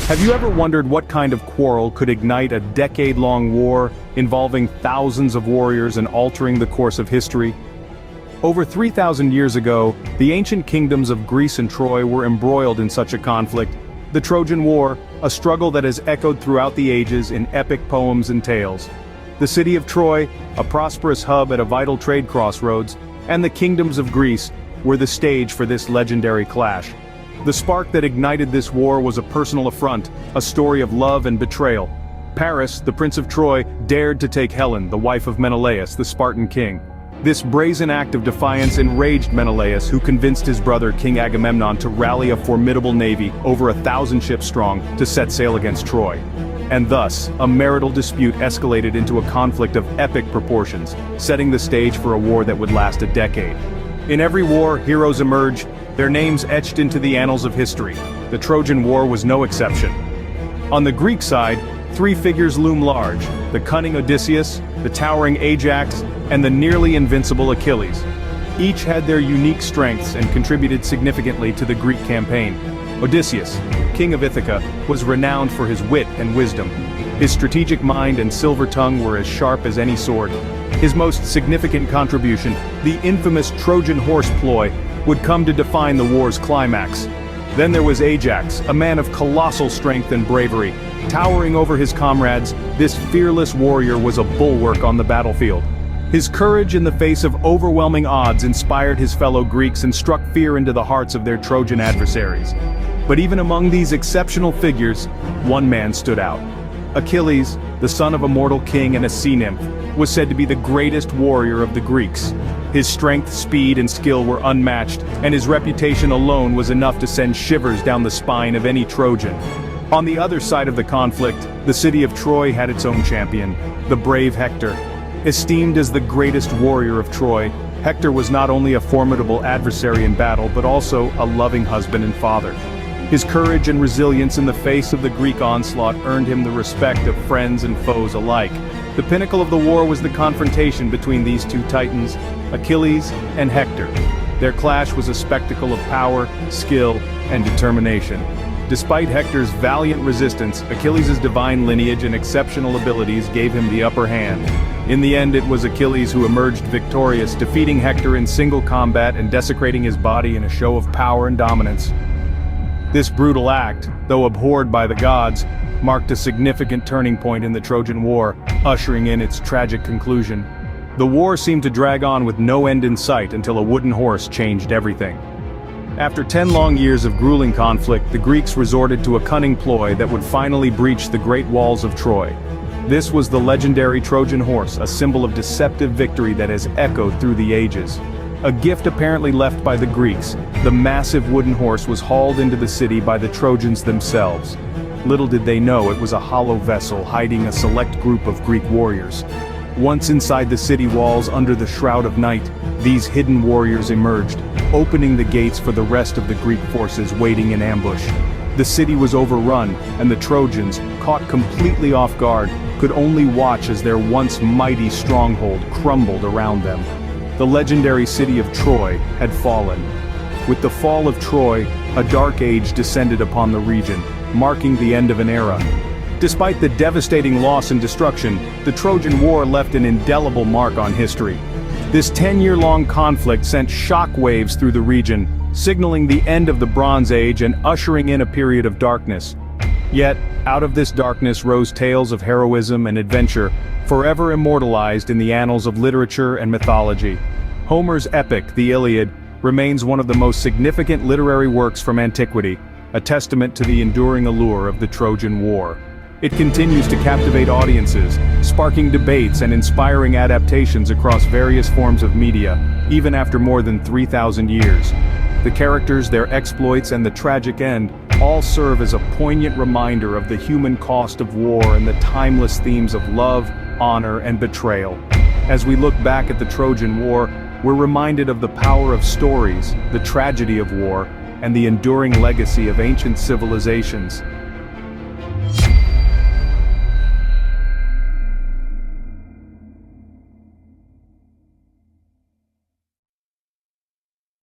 Have you ever wondered what kind of quarrel could ignite a decade-long war involving thousands of warriors and altering the course of history? Over 3,000 years ago, the ancient kingdoms of Greece and Troy were embroiled in such a conflict, the Trojan War, a struggle that has echoed throughout the ages in epic poems and tales. The city of Troy, a prosperous hub at a vital trade crossroads, and the kingdoms of Greece were the stage for this legendary clash. The spark that ignited this war was a personal affront, a story of love and betrayal. Paris, the prince of Troy, dared to take Helen, the wife of Menelaus, the Spartan king. This brazen act of defiance enraged Menelaus, who convinced his brother King Agamemnon to rally a formidable navy, over 1,000 ships strong, to set sail against Troy. And thus, a marital dispute escalated into a conflict of epic proportions, setting the stage for a war that would last a decade. In every war, heroes emerge, their names etched into the annals of history. The Trojan War was no exception. On the Greek side, three figures loom large: the cunning Odysseus, the towering Ajax, and the nearly invincible Achilles. Each had their unique strengths and contributed significantly to the Greek campaign. Odysseus, king of Ithaca, was renowned for his wit and wisdom. His strategic mind and silver tongue were as sharp as any sword. His most significant contribution, the infamous Trojan horse ploy, would come to define the war's climax. Then there was Ajax, a man of colossal strength and bravery. Towering over his comrades, this fearless warrior was a bulwark on the battlefield. His courage in the face of overwhelming odds inspired his fellow Greeks and struck fear into the hearts of their Trojan adversaries. But even among these exceptional figures, one man stood out. Achilles, the son of a mortal king and a sea nymph, was said to be the greatest warrior of the Greeks. His strength, speed, and skill were unmatched, and his reputation alone was enough to send shivers down the spine of any Trojan. On the other side of the conflict, the city of Troy had its own champion, the brave Hector. Esteemed as the greatest warrior of Troy, Hector was not only a formidable adversary in battle but also a loving husband and father. His courage and resilience in the face of the Greek onslaught earned him the respect of friends and foes alike. The pinnacle of the war was the confrontation between these two titans, Achilles and Hector. Their clash was a spectacle of power, skill, and determination. Despite Hector's valiant resistance, Achilles' divine lineage and exceptional abilities gave him the upper hand. In the end, it was Achilles who emerged victorious, defeating Hector in single combat and desecrating his body in a show of power and dominance. This brutal act, though abhorred by the gods, marked a significant turning point in the Trojan War, ushering in its tragic conclusion. The war seemed to drag on with no end in sight until a wooden horse changed everything. After 10 long years of grueling conflict, the Greeks resorted to a cunning ploy that would finally breach the great walls of Troy. This was the legendary Trojan horse, a symbol of deceptive victory that has echoed through the ages. A gift apparently left by the Greeks, the massive wooden horse was hauled into the city by the Trojans themselves. Little did they know it was a hollow vessel hiding a select group of Greek warriors. Once inside the city walls under the shroud of night, these hidden warriors emerged, opening the gates for the rest of the Greek forces waiting in ambush. The city was overrun, and the Trojans, caught completely off guard, could only watch as their once mighty stronghold crumbled around them. The legendary city of Troy had fallen. With the fall of Troy, a dark age descended upon the region, marking the end of an era. Despite the devastating loss and destruction, the Trojan War left an indelible mark on history. This 10-year-long conflict sent shockwaves through the region, signaling the end of the Bronze Age and ushering in a period of darkness. Yet, out of this darkness rose tales of heroism and adventure, forever immortalized in the annals of literature and mythology. Homer's epic, the Iliad, remains one of the most significant literary works from antiquity, a testament to the enduring allure of the Trojan War. It continues to captivate audiences, sparking debates and inspiring adaptations across various forms of media, even after more than 3,000 years. The characters, their exploits, and the tragic end all serve as a poignant reminder of the human cost of war and the timeless themes of love, honor, and betrayal. As we look back at the Trojan War, we're reminded of the power of stories, the tragedy of war, and the enduring legacy of ancient civilizations.